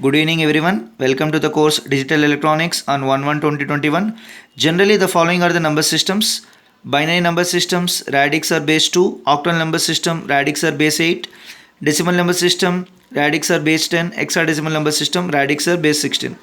Good evening everyone. Welcome to the course Digital Electronics on 1/1/2021. Generally the following are the number systems. Binary number systems, radix are base 2, octal number system, radix are base 8, decimal number system, radix are base 10, hexadecimal number system, radix are base 16.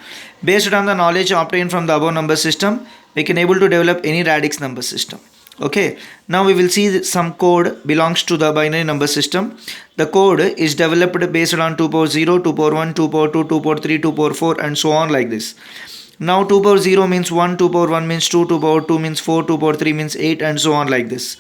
Based on the knowledge obtained from the above number system, we can able to develop any radix number system. Okay, now we will see some code belongs to the binary number system. The code is developed based on 2 power 0, 2 power 1, 2 power 2, 2 power 3, 2 power 4 and so on like this. Now 2 power 0 means 1, 2 power 1 means 2, 2 power 2 means 4, 2 power 3 means 8 and so on like this.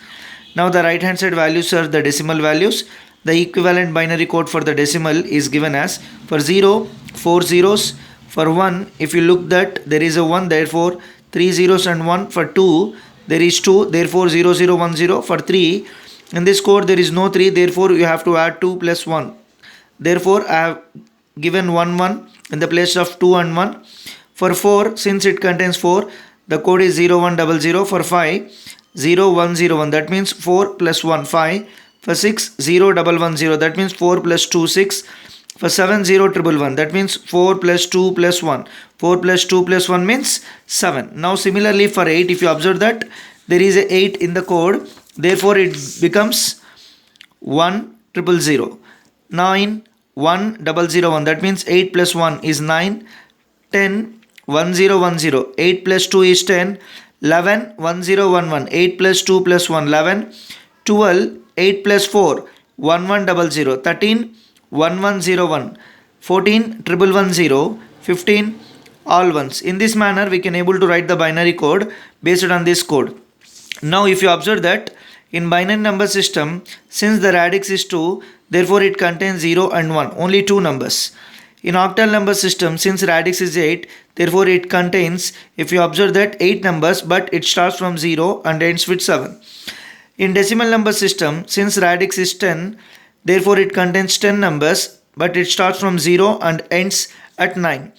Now the right hand side values are the decimal values. The equivalent binary code for the decimal is given as for 0, 4 zeros, for 1 if you look that there is a 1, therefore 3 zeros and 1, for 2 there is 2, therefore 0 0 1 0, for 3 in this code there is no 3, therefore you have to add 2 plus 1, therefore I have given 1 1 in the place of 2 and 1. For 4, since it contains 4, the code is 0 1 0 0. For 5, 0 1 0 1, that means 4 plus 1 5. For 6, 0 1 1 0, that means 4 plus 2 6. For 7, 0 1 1 1, that means 4 plus 2 plus 1. 4 plus 2 plus 1 means 7. Now similarly for 8, if you observe that there is a 8 in the code, therefore it becomes 1 0 0. 9 1 0 0 1, that means 8 plus 1 is 9. 10 1 0 1 0, 8 plus 2 is 10. 11 1 0 1 1, 8 plus 2 plus 1 11. 12 8 plus 4 1 1 0 0. 13 1 1 0 1. 14 1 1 0. 15 all ones. In this manner we can able to write the binary code based on this code. Now if you observe that in binary number system, since the radix is 2, therefore it contains 0 and 1, only two numbers. In octal number system, since radix is 8, therefore it contains, if you observe that, 8 numbers, but it starts from 0 and ends with 7. In decimal number system, since radix is 10, therefore it contains 10 numbers, but it starts from 0 and ends at 9.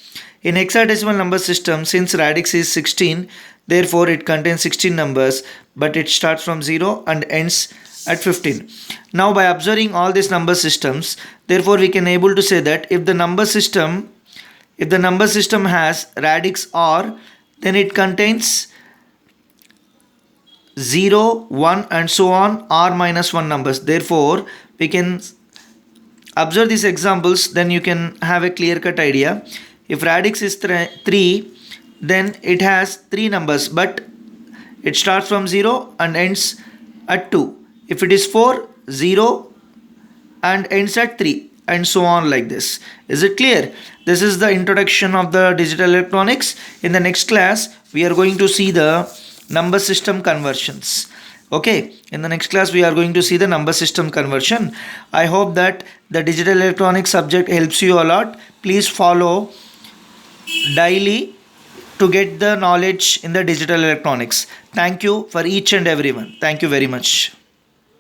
In hexadecimal number system, since radix is 16, therefore it contains 16 numbers, but it starts from 0 and ends at 15. Now by observing all these number systems, therefore we can able to say that if the number system has radix r, then it contains 0, 1 and so on r minus 1 numbers. Therefore we can observe these examples, then you can have a clear cut idea. If radix is 3, then it has 3 numbers, but it starts from 0 and ends at 2. If it is 4, 0 and ends at 3 and so on like this. Is it clear? This is the introduction of the digital electronics. In the next class we are going to see the number system conversions. Okay, in the next class we are going to see the number system conversion. I hope that the digital electronics subject helps you a lot. Please follow daily to get the knowledge in the digital electronics. Thank you for each and everyone. Thank you very much.